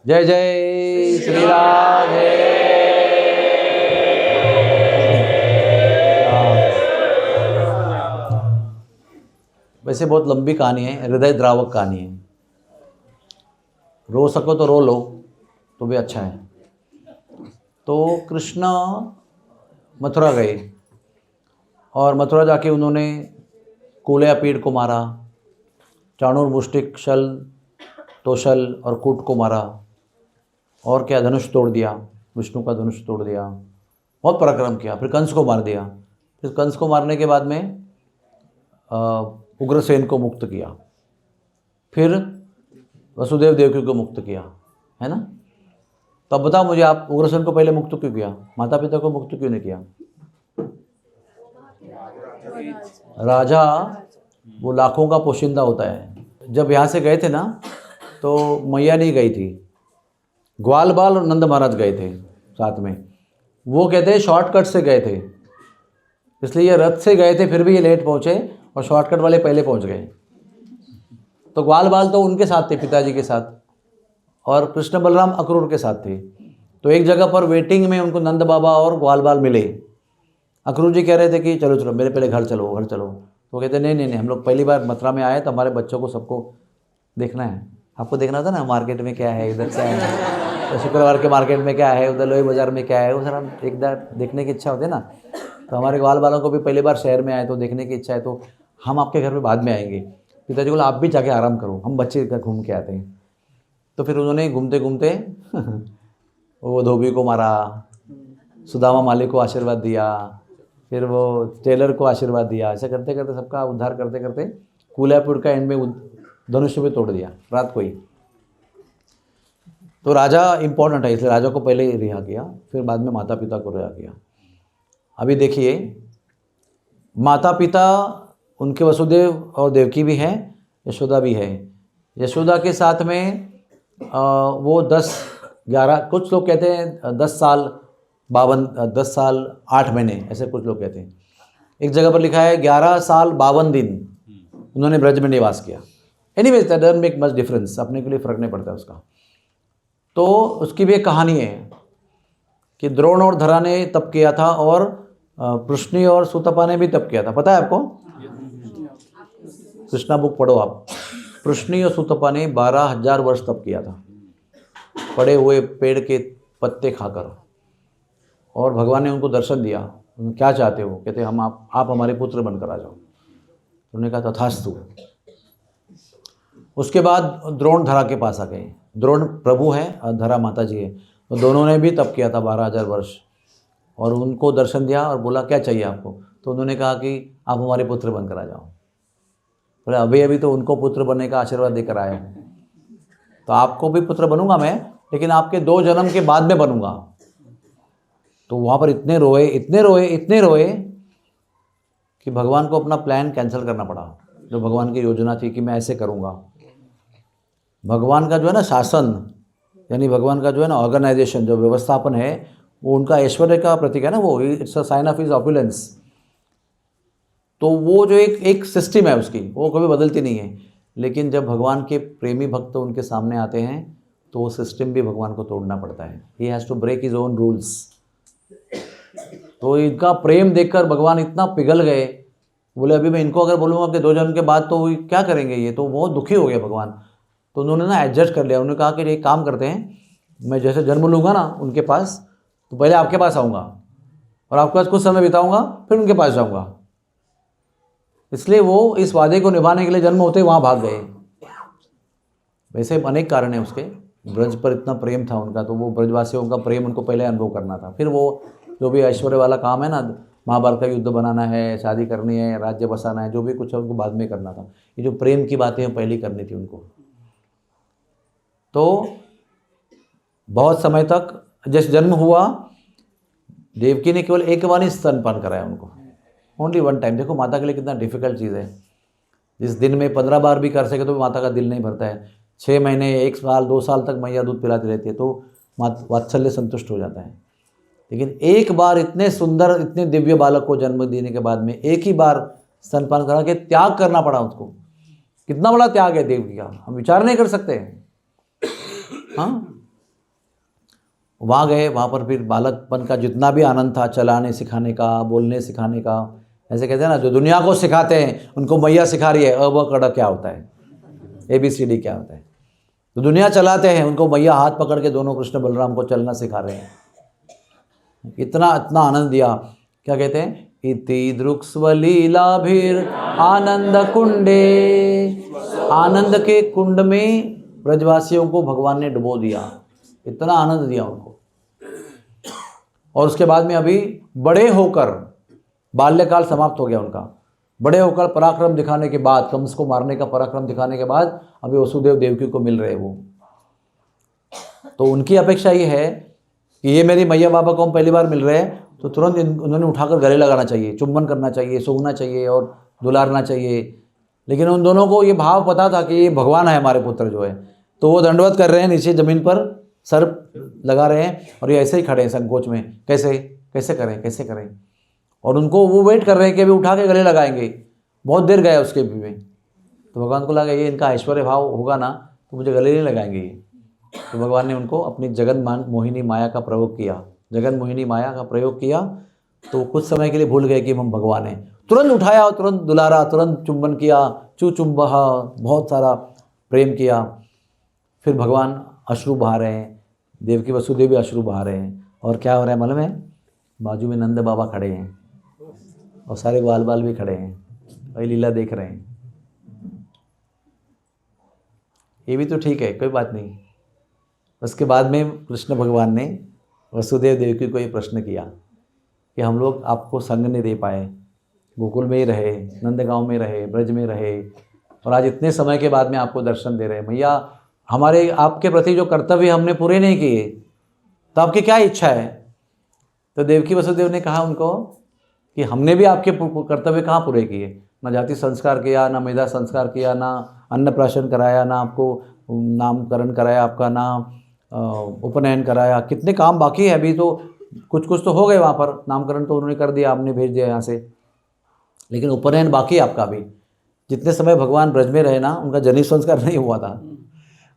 जय जय श्री राधे। वैसे बहुत लंबी कहानी है, हृदय द्रावक कहानी है। रो सको तो रो लो तो भी अच्छा है। तो कृष्ण मथुरा गए और मथुरा जाके उन्होंने कूलयापीड़ को मारा, चाणूर, मुष्टिक, शल, तोशल और कूट को मारा, और क्या, धनुष तोड़ दिया, विष्णु का धनुष तोड़ दिया, बहुत पराक्रम किया। फिर कंस को मार दिया। फिर कंस को मारने के बाद में उग्रसेन को मुक्त किया, फिर वसुदेव देवकी को मुक्त किया, है ना। तो अब बताओ मुझे, आप उग्रसेन को पहले मुक्त क्यों किया, माता पिता को मुक्त क्यों नहीं किया? राजा वो लाखों का पोशिंदा होता है। जब यहाँ से गए थे ना तो मैया नहीं गई थी, ग्वाल बाल और नंद महाराज गए थे साथ में। वो कहते हैं शॉर्टकट से गए थे, इसलिए ये रथ से गए थे, फिर भी ये लेट पहुँचे और शॉर्टकट वाले पहले पहुँच गए। तो ग्वाल बाल तो उनके साथ थे, पिताजी के साथ, और कृष्ण बलराम अक्रूर के साथ थे। तो एक जगह पर वेटिंग में उनको नंद बाबा और ग्वाल बाल मिले। अक्रूर जी कह रहे थे कि चलो चलो मेरे पहले घर चलो, घर चलो। तो कहते नहीं नहीं नहीं, हम लोग पहली बार मथुरा में आए तो हमारे बच्चों को सबको देखना है। आपको देखना था ना मार्केट में क्या है, इधर क्या है, तो शुक्रवार के मार्केट में क्या है, उधर लोही बाज़ार में क्या है, वो सारा एक बार देखने की इच्छा होती है ना। तो हमारे ग्वाल बालों को भी पहली बार शहर में आए तो देखने की इच्छा है, तो हम आपके घर में बाद में आएंगे। पिताजी बोला आप भी जाके आराम करो, हम बच्चे का घूम के आते हैं। तो फिर उन्होंने घूमते घूमते वो धोबी को मारा, सुदामा माली को आशीर्वाद दिया, फिर वो टेलर को आशीर्वाद दिया। ऐसा करते करते सबका उद्धार करते करते कूलयापुर का एंड में धनुष्य भी तोड़ दिया रात को ही। तो राजा इंपॉर्टेंट है, इसलिए राजा को पहले रिहा किया, फिर बाद में माता पिता को रिहा किया। अभी देखिए, माता पिता उनके वसुदेव और देवकी भी हैं, यशोदा भी है। यशोदा के साथ में वो 10-11, कुछ लोग कहते हैं 10 साल 10 साल 8 महीने, ऐसे कुछ लोग कहते हैं। एक जगह पर लिखा है 11 साल 52 दिन उन्होंने ब्रज में निवास किया। Anyways that doesn't make much difference, अपने के लिए फ़र्क नहीं पड़ता उसका। तो उसकी भी एक कहानी है कि द्रोण और धरा ने तप किया था और पृश्नि और सुतपा ने भी तप किया था। पता है आपको? कृष्णा बुक पढ़ो आप। पृश्नि और सुतपा ने 12,000 वर्ष तप किया था, पड़े हुए पेड़ के पत्ते खाकर। और भगवान ने उनको दर्शन दिया। क्या चाहते हो? कहते हम आप हमारे पुत्र बनकर आ जाओ। उन्होंने कहा तथास्तु। उसके बाद द्रोण धरा के पास आ गए। द्रोण प्रभु हैं और धरा माता जी है। तो दोनों ने भी तप किया था 12,000 वर्ष, और उनको दर्शन दिया और बोला क्या चाहिए आपको? तो उन्होंने कहा कि आप हमारे पुत्र बनकर आ जाओ। बोले अभी अभी तो उनको पुत्र बनने का आशीर्वाद देकर आया हूँ, तो आपको भी पुत्र बनूंगा मैं, लेकिन आपके 2 जन्म के बाद में बनूंगा। तो वहाँ पर इतने रोए इतने रोए इतने रोए कि भगवान को अपना प्लान कैंसिल करना पड़ा, जो भगवान की योजना थी कि मैं ऐसे करूँगा। भगवान का जो है ना शासन, यानी भगवान का जो है ना ऑर्गेनाइजेशन, जो व्यवस्थापन है, वो उनका ऐश्वर्य का प्रतीक है ना, वो it's a sign of his opulence. तो वो जो एक सिस्टम है उसकी, वो कभी बदलती नहीं है। लेकिन जब भगवान के प्रेमी भक्त उनके सामने आते हैं तो वो सिस्टम भी भगवान को तोड़ना पड़ता है। He has to break his own rules. तो इनका प्रेम देखकर भगवान इतना पिघल गए, बोले अभी मैं इनको अगर बोलूँगा कि 2 जन्म के बाद तो क्या करेंगे ये, तो बहुत दुखी हो गया भगवान। तो उन्होंने ना एडजस्ट कर लिया। उन्होंने कहा कि एक काम करते हैं, मैं जैसे जन्म लूँगा ना उनके पास, तो पहले आपके पास आऊँगा और आपके पास कुछ समय बिताऊँगा, फिर उनके पास जाऊँगा। इसलिए वो इस वादे को निभाने के लिए जन्म होते वहाँ भाग गए। वैसे अनेक कारण है उसके। ब्रज पर इतना प्रेम था उनका, तो वो ब्रजवासियों का प्रेम उनको पहले अनुभव करना था। फिर वो जो भी ऐश्वर्य वाला काम है ना, महाभारत का युद्ध बनाना है, शादी करनी है, राज्य बसाना है, जो भी कुछ है उनको बाद में करना था। ये जो प्रेम की बातें हैं पहले करनी थी उनको। तो बहुत समय तक जैसे जन्म हुआ, देवकी ने केवल एक बार ही स्तनपान कराया उनको, ओनली 1 टाइम। देखो माता के लिए कितना डिफिकल्ट चीज़ है। जिस दिन में 15 बार भी कर सके तो माता का दिल नहीं भरता है। 6 महीने, 1 साल, 2 साल तक मैया दूध पिलाती रहती है, तो वात्सल्य संतुष्ट हो जाता है। लेकिन एक बार इतने सुंदर, इतने दिव्य बालक को जन्म देने के बाद में एक ही बार स्तनपान करा के त्याग करना पड़ा उसको। कितना बड़ा त्याग है देवकी का, हम विचार नहीं कर सकते। हाँ, वहाँ गए, वहाँ पर फिर बालकपन का जितना भी आनंद था, चलाने सिखाने का, बोलने सिखाने का, ऐसे कहते हैं ना जो दुनिया को सिखाते हैं उनको मैया सिखा रही है अ ब क ड क्या होता है, ABCD क्या होता है। तो दुनिया चलाते हैं उनको मैया हाथ पकड़ के दोनों कृष्ण बलराम को चलना सिखा रहे हैं। इतना इतना आनंद दिया। क्या कहते हैं, इति दृक्स्वलीलाभिर आनंद कुंडे, आनंद के कुंड में ब्रजवासियों को भगवान ने डुबो दिया, इतना आनंद दिया उनको। और उसके बाद में अभी बड़े होकर, बाल्यकाल समाप्त हो गया उनका, बड़े होकर पराक्रम दिखाने के बाद, कंस को मारने का पराक्रम दिखाने के बाद अभी वसुदेव देवकी को मिल रहे वो। तो उनकी अपेक्षा ये है कि ये मेरी मैया बाबा को हम पहली बार मिल रहे हैं तो तुरंत उन्होंने उठाकर गले लगाना चाहिए, चुम्बन करना चाहिए, सूंघना चाहिए और दुलारना चाहिए। लेकिन उन दोनों को ये भाव पता था कि ये भगवान है हमारे पुत्र जो है, तो वो दंडवत कर रहे हैं, नीचे ज़मीन पर सर लगा रहे हैं और ये ऐसे ही खड़े हैं संकोच में, कैसे कैसे करें कैसे करें। और उनको वो वेट कर रहे हैं कि अभी उठा के गले लगाएंगे। बहुत देर गया उसके भी में, तो भगवान को लगा ये इनका ऐश्वर्य भाव होगा ना तो मुझे गले नहीं लगाएंगे ये। तो भगवान ने उनको अपनी जगन मोहिनी माया का प्रयोग किया, जगन मोहिनी माया का प्रयोग किया। तो कुछ समय के लिए भूल गए कि हम भगवान हैं, तुरंत उठाया और तुरंत दुलारा, तुरंत चुंबन किया, चुम्बहा, बहुत सारा प्रेम किया। फिर भगवान अश्रु बहा रहे हैं, देवकी वसुदेव भी अश्रु बहा रहे हैं। और क्या हो रहा है मालूम है, बाजू में नंद बाबा खड़े हैं और सारे बाल बाल भी खड़े हैं, वही लीला देख रहे हैं। ये भी तो ठीक है, कोई बात नहीं। उसके बाद में कृष्ण भगवान ने वसुदेव देवकी को ये प्रश्न किया कि हम लोग आपको संग नहीं दे पाए, गोकुल में ही रहे, नंदगांव में रहे, ब्रज में रहे, और आज इतने समय के बाद में आपको दर्शन दे रहे हैं। मैया हमारे आपके प्रति जो कर्तव्य हमने पूरे नहीं किए, तो आपकी क्या इच्छा है। तो देवकी वसुदेव ने कहा उनको कि हमने भी आपके कर्तव्य कहाँ पूरे किए, ना जाति संस्कार किया, ना मेधा संस्कार किया, ना अन्नप्राशन कराया, ना आपको नामकरण कराया आपका, ना उपनयन कराया। कितने काम बाकी है अभी, तो कुछ कुछ तो हो गए वहाँ पर, नामकरण तो उन्होंने कर दिया, हमने भेज दिया यहाँ से, लेकिन उपनयन बाकी है आपका अभी। जितने समय भगवान ब्रज में रहे ना, उनका जनित संस्कार नहीं हुआ था,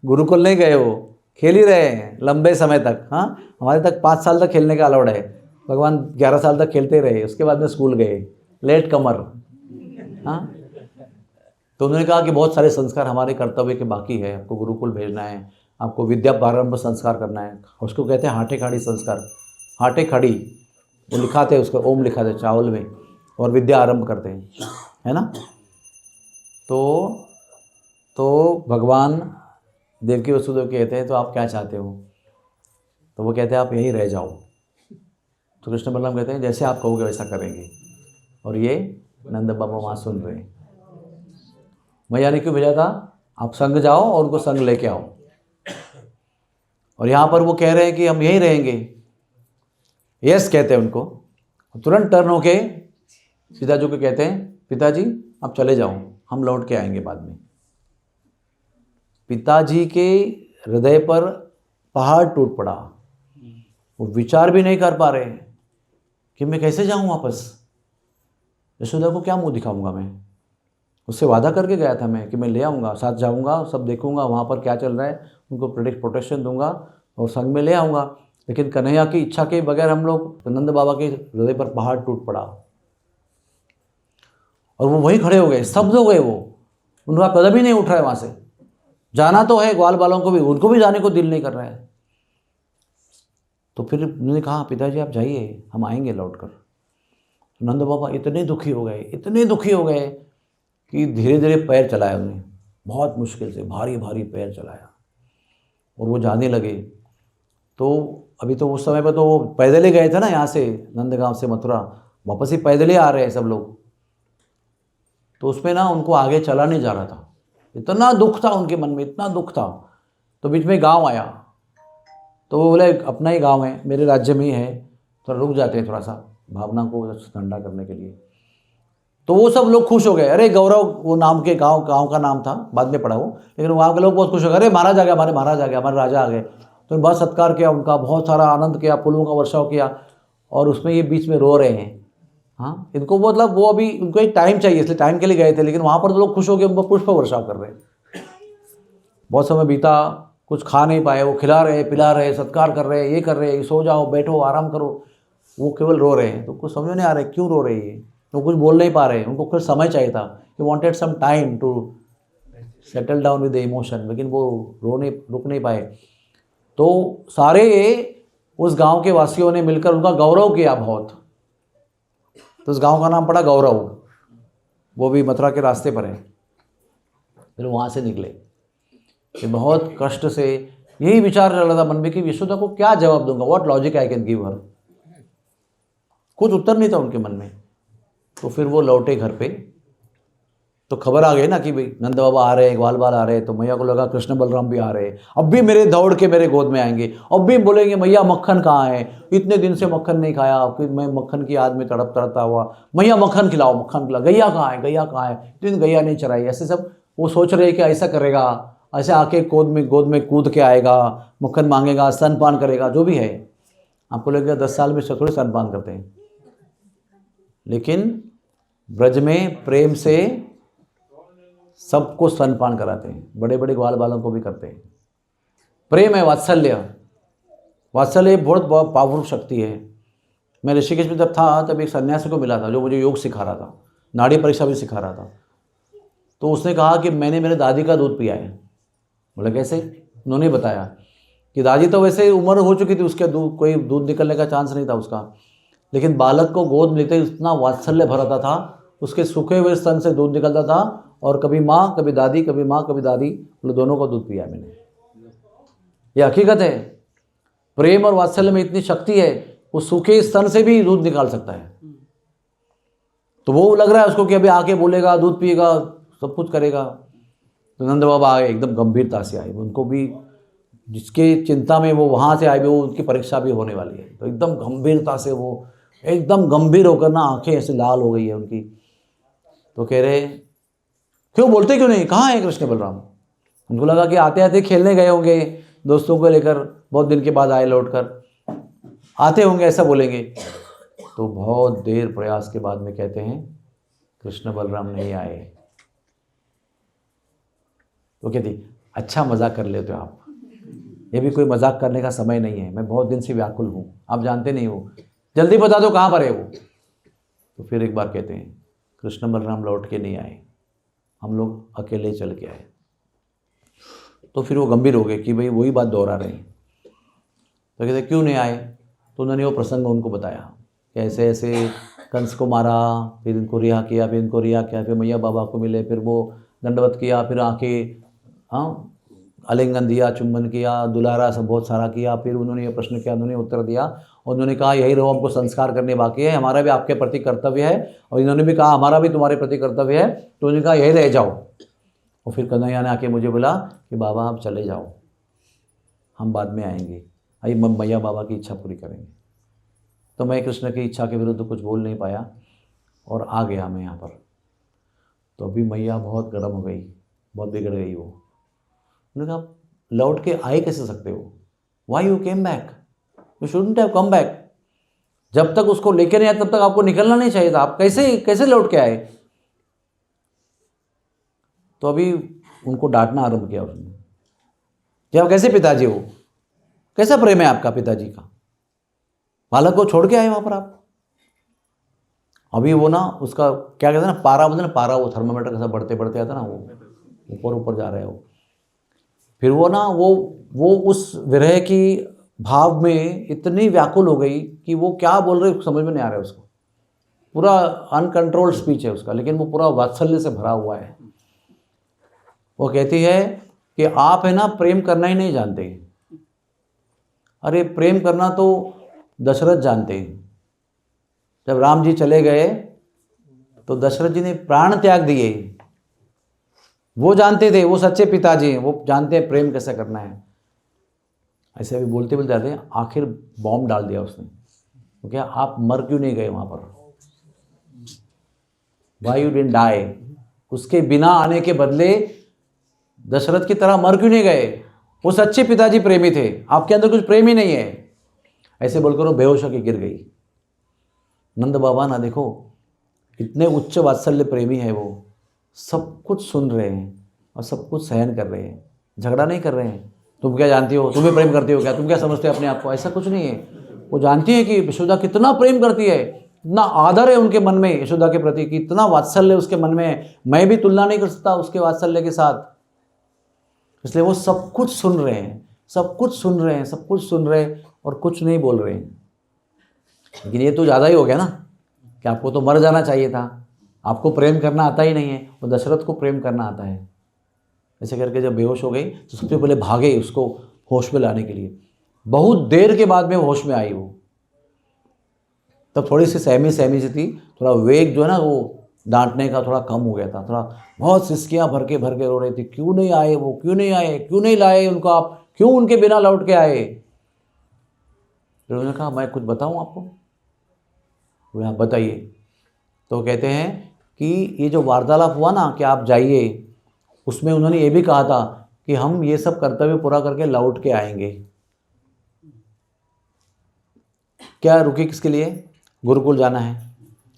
गुरुकुल नहीं गए, वो खेल ही रहे हैं लंबे समय तक। हाँ, हमारे तक 5 साल तक खेलने का अलाउड है, भगवान 11 साल तक खेलते रहे, उसके बाद में स्कूल गए, लेट कमर। हाँ, तो उन्होंने कहा कि बहुत सारे संस्कार हमारे कर्तव्य के बाकी है, आपको गुरुकुल भेजना है, आपको विद्या प्रारंभ संस्कार करना है। उसको कहते हैं हाटे खाड़ी संस्कार, हाटे खड़ी वो लिखाते हैं, उसको ओम लिखाते हैं चावल में, और विद्या आरंभ करते हैं, है ना। तो भगवान देवकी वसुदेव कहते हैं तो आप क्या चाहते हो, तो वो कहते हैं आप यहीं रह जाओ। तो कृष्ण बलराम कहते हैं जैसे आप कहोगे वैसा करेंगे। और ये नंद बाबा वहाँ सुन रहे हैं। मैया ने क्यों भेजा था, आप संग जाओ और उनको संग लेके आओ। और यहाँ पर वो कह रहे हैं कि हम यहीं रहेंगे, यस कहते हैं उनको। तुरंत टर्न होके सीता जी को कहते हैं पिताजी आप चले जाओ, हम लौट के आएंगे बाद में। पिताजी के हृदय पर पहाड़ टूट पड़ा, वो विचार भी नहीं कर पा रहे कि मैं कैसे जाऊं वापस, यशोदा को क्या मुंह दिखाऊंगा मैं। उससे वादा करके गया था मैं कि मैं ले आऊँगा, साथ जाऊँगा, सब देखूँगा वहाँ पर क्या चल रहा है, उनको प्रोटेक्शन दूंगा और संग में ले आऊँगा। लेकिन कन्हैया की इच्छा के बगैर हम लोग, नंद बाबा के हृदय पर पहाड़ टूट पड़ा और वो वहीं खड़े हो गए, स्तब्ध हो गए। वो उनका कदम ही नहीं उठ रहा है वहाँ से। जाना तो है ग्वाल बालों को भी, उनको भी जाने को दिल नहीं कर रहा है। तो फिर उन्होंने कहा पिताजी आप जाइए, हम आएंगे लौट कर। नंद बाबा इतने दुखी हो गए, इतने दुखी हो गए कि धीरे धीरे पैर चलाया उन्हें, बहुत मुश्किल से भारी भारी पैर चलाया और वो जाने लगे। तो अभी तो उस समय पर तो वो पैदल ही गए थे ना, यहाँ से नंदगांव से मथुरा, वापस ही पैदल ही आ रहे हैं सब लोग। तो उसमें ना उनको आगे चला नहीं जा रहा था, इतना दुख था उनके मन में, इतना दुख था। तो बीच में गांव आया, तो वो बोले अपना ही गांव है, मेरे राज्य में ही है, थोड़ा रुक जाते हैं, थोड़ा सा भावना को ठंडा करने के लिए। तो वो सब लोग खुश हो गए। अरे गौरव वो नाम के गांव का नाम था, बाद में पढ़ा वो, लेकिन वहाँ के लोग बहुत खुश हो गए। अरे महाराज आ गया, हमारे महाराज आ गए, हमारे राजा आ गए। तो बहुत सत्कार किया उनका, बहुत सारा आनंद किया, फूलों का वर्षाव किया। और उसमें ये बीच में रो रहे हैं। हाँ, इनको मतलब वो अभी उनको एक टाइम चाहिए, इसलिए टाइम के लिए गए थे, लेकिन वहाँ पर तो लोग खुश हो गए, उनको पुष्प वर्षाव कर रहे हैं। बहुत समय बीता, कुछ खा नहीं पाए, वो खिला रहे, पिला रहे, सत्कार कर रहे, ये कर रहे, सो जाओ, बैठो, आराम करो, वो केवल रो रहे हैं। तो कुछ समझ नहीं आ रहा है क्यों रो रहे हैं, वो कुछ बोल नहीं पा रहे, उनको कुछ समय चाहिए था, he wanted some time to settle down with the emotion, लेकिन वो रुक नहीं पाए। तो सारे उस गांव के वासियों ने मिलकर उनका गौरव किया बहुत। तो उस गांव का नाम पड़ा गौरव, वो भी मथुरा के रास्ते पर है। फिर वहाँ से निकले कि बहुत कष्ट से यही विचार चल रहा था मन में कि यशोदा को क्या जवाब दूंगा, what logic I can give her, कुछ उत्तर नहीं था उनके मन में। तो फिर वो लौटे घर पे, तो खबर आ गई ना कि भाई नंद बाबा आ रहे हैं, ग्वाल बाल आ रहे हैं। तो मैया को लगा कृष्ण बलराम भी आ रहे हैं, अब भी मेरे दौड़ के मेरे गोद में आएंगे, अब भी बोलेंगे मैया मक्खन कहाँ है, इतने दिन से मक्खन नहीं खाया, फिर मैं मक्खन की याद में तड़पता हुआ, मैया मक्खन खिलाओ, मक्खन खिलाओ, गैया कहाँ है, गैया कहाँ है, दिन गैया नहीं चराई। ऐसे सब वो सोच रहे कि ऐसा करेगा, ऐसे आके गोद में कूद के आएगा, मक्खन मांगेगा, स्तनपान करेगा, जो भी है। आपको लगेगा 10 साल में थोड़े स्तनपान करते हैं, लेकिन ब्रज में प्रेम से सबको स्तनपान कराते हैं, बड़े बड़े ग्वाल बालों को भी करते हैं। प्रेम है, वात्सल्य। वात्सल्य बहुत बहुत पावरफुल शक्ति है। मैं ऋषिकेश में जब था तब एक सन्यासी को मिला था जो मुझे योग सिखा रहा था, नाड़ी परीक्षा भी सिखा रहा था। तो उसने कहा कि मैंने मेरे दादी का दूध पिया है। बोला कैसे? उन्होंने बताया कि दादी तो वैसे उम्र हो चुकी थी, उसके कोई दूध निकलने का चांस नहीं था उसका, लेकिन बालक को गोद में लेते इतना वात्सल्य भराता था, उसके सूखे हुए स्तन से दूध निकलता था, और कभी माँ कभी दादी, कभी माँ कभी दादी, बोले दोनों को दूध पिया मैंने। ये हकीकत है। प्रेम और वात्सल्य में इतनी शक्ति है, वो सूखे स्तन से भी दूध निकाल सकता है। तो वो लग रहा है उसको कि अभी आके बोलेगा, दूध पिएगा, सब कुछ करेगा। तो नंद बाबा आए, एकदम गंभीरता से आए, उनको भी जिसके चिंता में वो वहाँ से आए, वो उनकी परीक्षा भी होने वाली है। तो एकदम गंभीरता से वो एकदम गंभीर होकर ना आंखें ऐसे लाल हो गई है उनकी। तो कह रहे क्यों बोलते क्यों नहीं, कहाँ है कृष्ण बलराम? उनको लगा कि आते आते खेलने गए होंगे दोस्तों को लेकर, बहुत दिन के बाद आए लौटकर, आते होंगे ऐसा बोलेंगे। तो बहुत देर प्रयास के बाद में कहते हैं कृष्ण बलराम नहीं आए। तो कहती अच्छा मजाक कर लेते हो आप, ये भी कोई मजाक करने का समय नहीं है, मैं बहुत दिन से व्याकुल हूँ, आप जानते नहीं हो, जल्दी बता दो कहाँ पर है वो। तो फिर एक बार कहते हैं कृष्ण बलराम लौट के नहीं आए, हम लोग अकेले चल के आए। तो फिर वो गंभीर हो गए कि भाई वही बात दोहरा रहे हैं। तो कहते क्यों नहीं आए? तो उन्होंने वो प्रसंग उनको बताया कि ऐसे ऐसे कंस को मारा, फिर इनको रिहा किया, फिर इनको रिहा किया, फिर मैया बाबा को मिले, फिर वो दंडवत किया, फिर आके आलिंगन दिया, चुम्बन किया, दुलारा, सब बहुत सारा किया। फिर उन्होंने ये प्रश्न किया, उन्होंने उत्तर दिया, और उन्होंने कहा यही रहो, हमको संस्कार करने बाकी है, हमारा भी आपके प्रति कर्तव्य है। और इन्होंने भी कहा हमारा भी तुम्हारे प्रति कर्तव्य है। तो उन्होंने कहा यही रह जाओ। और फिर कन्हैया ने आके मुझे बोला कि बाबा आप चले जाओ, हम बाद में आएंगे, आइए मैया बाबा की इच्छा पूरी करेंगे। तो मैं कृष्ण की इच्छा के विरुद्ध कुछ बोल नहीं पाया और आ गया मैं यहाँ पर। तो अभी मैया बहुत गर्म हो गई, बहुत बिगड़ गई वो। उन्होंने कहा लौट के आए कैसे सकते हो, why you came back, you shouldn't have come back. जब तक उसको लेके नहीं आए तब तक आपको निकलना नहीं चाहिए था, आप कैसे लौट के आए? तो अभी उनको डांटना आरंभ किया उसने कि आप कैसे पिताजी हो, कैसा प्रेम है आपका पिताजी का, बालक को छोड़ के आए वहां पर आप। अभी वो ना उसका क्या कहते हैं ना, पारा बोलते ना, पारा, वो थर्मामीटर कैसा बढ़ते बढ़ते आता ना, वो ऊपर ऊपर जा रहा है वो। फिर वो ना वो उस विरह की भाव में इतनी व्याकुल हो गई कि वो क्या बोल रहे समझ में नहीं आ रहा है उसको। पूरा अनकंट्रोल्ड स्पीच है उसका, लेकिन वो पूरा वात्सल्य से भरा हुआ है। वो कहती है कि आप है ना प्रेम करना ही नहीं जानते। अरे प्रेम करना तो दशरथ जानते हैं। जब राम जी चले गए तो दशरथ जी ने प्राण त्याग दिए, वो जानते थे, वो सच्चे पिताजी हैं, वो जानते हैं प्रेम कैसे करना है। ऐसे अभी बोलते बोलते जाते हैं, आखिर बॉम्ब डाल दिया उसने। तो क्या आप मर क्यों नहीं गए वहां पर, वाई यू डिडंट डाई? उसके बिना आने के बदले दशरथ की तरह मर क्यों नहीं गए? वो सच्चे पिताजी प्रेमी थे, आपके अंदर कुछ प्रेम ही नहीं है। ऐसे बोलकर वो बेहोश होकर गिर गई। नंद बाबा ना देखो इतने उच्च वात्सल्य प्रेमी है, वो सब कुछ सुन रहे हैं और सब कुछ सहन कर रहे हैं, झगड़ा नहीं कर रहे हैं। तुम क्या जानती हो, तुम भी प्रेम करती हो क्या, तुम क्या समझते हो अपने आप को। ऐसा कुछ नहीं है। वो जानती है कि यशोदा कितना प्रेम करती है, इतना आदर है उनके मन में यशोदा के प्रति, कि इतना वात्सल्य उसके मन में है, मैं भी तुलना नहीं कर सकता उसके वात्सल्य के साथ। इसलिए वो सब कुछ सुन रहे हैं, सब कुछ सुन रहे हैं, सब कुछ सुन रहे हैं और कुछ नहीं बोल रहे हैं। लेकिन ये तो ज़्यादा ही हो गया ना, कि आपको तो मर जाना चाहिए था, आपको प्रेम करना आता ही नहीं है, वो दशरथ को प्रेम करना आता है। ऐसे करके जब बेहोश हो गई तो सबसे पहले भागे उसको होश में लाने के लिए। बहुत देर के बाद में होश में आई वो, तब थोड़ी सी सहमी सी थी, थोड़ा वेग जो है ना वो डांटने का थोड़ा कम हो गया था, थोड़ा बहुत सिसकियाँ भर के रो रही थी, क्यों नहीं आए वो, क्यों नहीं आए, क्यों नहीं लाए उनको आप, क्यों उनके बिना लौट के आए। फिर उन्होंने कहा मैं कुछ बताऊं आपको। बोले हाँ बताइए। तो कहते हैं कि ये जो वार्तालाप हुआ ना कि आप जाइए, उसमें उन्होंने ये भी कहा था कि हम ये सब कर्तव्य पूरा करके लौट के आएंगे। क्या रुकी किसके लिए, गुरुकुल जाना है,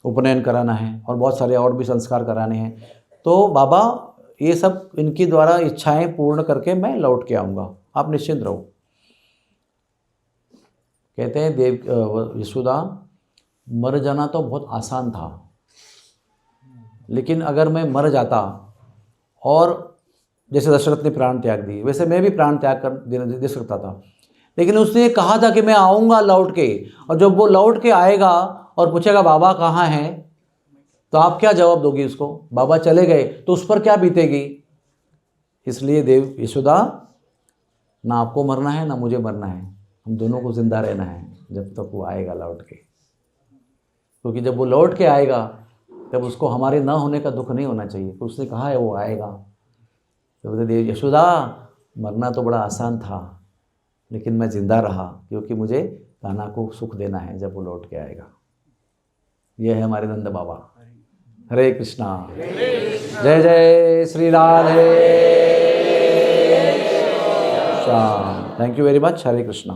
उपनयन कराना है और बहुत सारे और भी संस्कार कराने हैं। तो बाबा ये सब इनकी द्वारा इच्छाएं पूर्ण करके मैं लौट के आऊँगा, आप निश्चिंत रहो। कहते हैं देव यशोदा, मर जाना तो बहुत आसान था, लेकिन अगर मैं मर जाता और जैसे दशरथ ने प्राण त्याग दिए वैसे मैं भी प्राण त्याग कर दे सकता था, लेकिन उसने कहा था कि मैं आऊँगा लौट के, और जब वो लौट के आएगा और पूछेगा बाबा कहाँ हैं, तो आप क्या जवाब दोगी उसको, बाबा चले गए, तो उस पर क्या बीतेगी। इसलिए देव यशोदा, ना आपको मरना है ना मुझे मरना है, हम दोनों को जिंदा रहना है जब तक वो आएगा लौट के। क्योंकि जब वो लौट के आएगा तब उसको हमारे ना होने का दुख नहीं होना चाहिए, तो उसने कहा है वो आएगा। तो बोलते देव यशोदा, मरना तो बड़ा आसान था, लेकिन मैं जिंदा रहा क्योंकि मुझे कान्हा को सुख देना है जब वो लौट के आएगा। ये है हमारे नंद बाबा। हरे कृष्णा, जय जय Shri Radhe Shyam. Thank you very much. Hare Krishna.